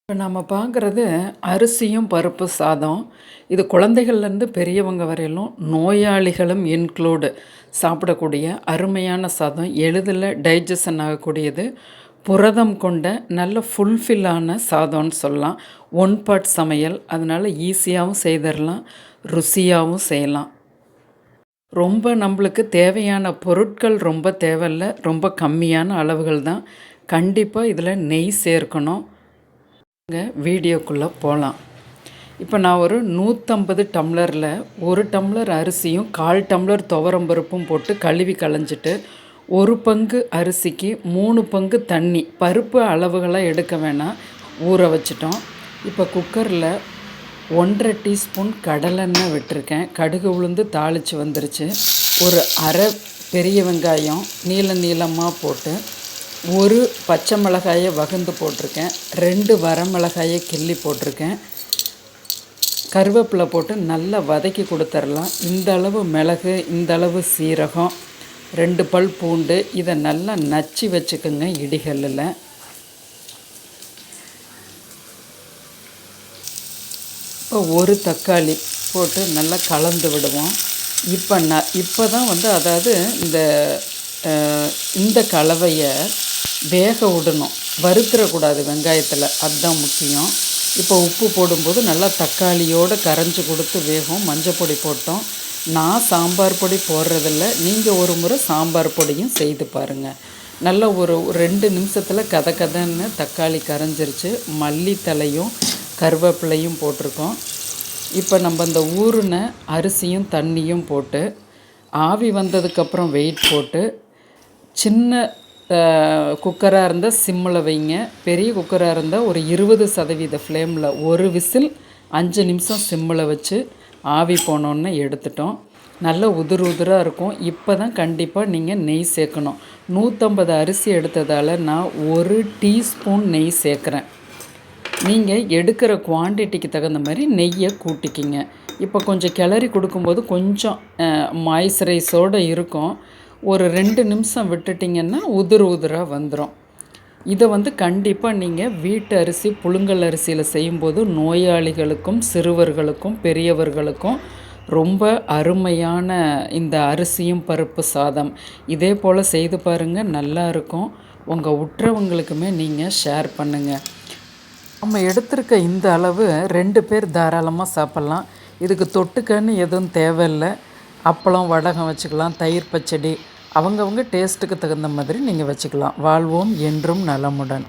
இப்போ நம்ம பார்க்குறது அரிசியும் பருப்பு சாதம். இது குழந்தைகள்லேருந்து பெரியவங்க வரையிலும் நோயாளிகளும் இன்க்ளூடு சாப்பிடக்கூடிய அருமையான சாதம். எளிதில் டைஜஷன் ஆகக்கூடியது. புரதம் கொண்ட நல்ல ஃபுல்ஃபில்லான சாதம்னு சொல்லலாம். ஒன் பாட் சமையல். அதனால் ஈஸியாகவும் செய்திடலாம், ருசியாகவும் செய்யலாம். ரொம்ப நம்மளுக்கு தேவையான பொருட்கள் ரொம்ப தேவையில்ல. ரொம்ப கம்மியான அளவுகள் தான். கண்டிப்பாக இதில் நெய் சேர்க்கணும். வீடியோக்குள்ளே போகலாம். இப்போ நான் ஒரு 150 டம்ளரில் 1 டம்ளர் அரிசியும் 1/4 டம்ளர் துவரம்பருப்பும் போட்டு கழுவி களைஞ்சிட்டு, 1 பங்கு அரிசிக்கு 3 பங்கு தண்ணி, பருப்பு அளவுகளாக எடுக்க வேணாம், ஊற வச்சிட்டோம். இப்போ குக்கரில் 1/2 டீஸ்பூன் கடலெண்ணெய் விட்டுருக்கேன். கடுகு உளுந்து தாளித்து வந்துருச்சு. ஒரு அரை பெரிய வெங்காயம் நீளமாக போட்டு, ஒரு பச்சை மிளகாயை வகுந்து போட்டிருக்கேன். 2 வரமிளகாயை கிள்ளி போட்டிருக்கேன். கருவேப்பிலை போட்டு நல்லா வதக்கி கொடுத்துர்லாம். இந்த அளவு மிளகு, இந்த அளவு சீரகம், 2 பல் பூண்டு, இதை நல்லா நச்சு வச்சுக்கோங்க இடிகளில். இப்போ ஒரு தக்காளி போட்டு நல்லா கலந்து விடுவோம். இப்போ தான் அதாவது இந்த கலவையை வேக விடணும், வறுத்துறக்கூடாது வெங்காயத்தில், அதுதான் முக்கியம். இப்போ உப்பு போடும்போது நல்லா தக்காளியோடு கரைஞ்சி கொடுத்து வேகும். மஞ்சள் பொடி போட்டோம். நான் சாம்பார் பொடி போடுறதில்ல, நீங்கள் ஒரு முறை சாம்பார் பொடியும் செய்து பாருங்கள். நல்லா ஒரு 2 நிமிஷத்தில் கதன்னு தக்காளி கரைஞ்சிருச்சு. மல்லித்தலையும் கருவேப்பிலையும் போட்டிருக்கோம். இப்போ நம்ம இந்த ஊறின அரிசியும் தண்ணியும் போட்டு ஆவி வந்ததுக்கப்புறம் வெயிட் போட்டு, சின்ன குக்கராக இருந்தால் சிம்மில் வைங்க, பெரிய குக்கராக இருந்தால் ஒரு 20% ஃப்ளேமில் ஒரு விசில் 5 நிமிஷம் சிம்மில் வச்சு ஆவி போனோன்னு எடுத்துட்டோம். நல்ல உதிராக இருக்கும். இப்போ தான் கண்டிப்பாக நீங்கள் நெய் சேர்க்கணும். 150 அரிசி எடுத்ததால் நான் 1 டீஸ்பூன் நெய் சேர்க்குறேன். நீங்கள் எடுக்கிற குவான்டிட்டிக்கு தகுந்த மாதிரி நெய்யை கூட்டிக்கிங்க. இப்போ கொஞ்சம் கிளறி கொடுக்கும்போது கொஞ்சம் மாய்ஸ்சரைஸோடு இருக்கும். ஒரு 2 நிமிஷம் விட்டுட்டிங்கன்னா உதிராக வந்துடும். இதை கண்டிப்பாக நீங்கள் வீட்டு அரிசி புழுங்கல் அரிசியில் செய்யும்போது நோயாளிகளுக்கும் சிறுவர்களுக்கும் பெரியவர்களுக்கும் ரொம்ப அருமையான இந்த அரிசியும் பருப்பு சாதம். இதே போல் செய்து பாருங்கள், நல்லாயிருக்கும். உங்கள் உற்றவங்களுக்குமே நீங்கள் ஷேர் பண்ணுங்கள். நம்ம எடுத்திருக்க இந்த அளவு 2 பேர் தாராளமாக சாப்பிட்லாம். இதுக்கு தொட்டுக்கன்னு எதுவும் தேவையில்லை. அப்பளம் வடகம் வச்சுக்கலாம், தயிர் பச்சடி, அவங்கவுங்க டேஸ்ட்டுக்கு தகுந்த மாதிரி நீங்கள் வச்சுக்கலாம். வாழ்வோம் என்றும் நலமுடன்.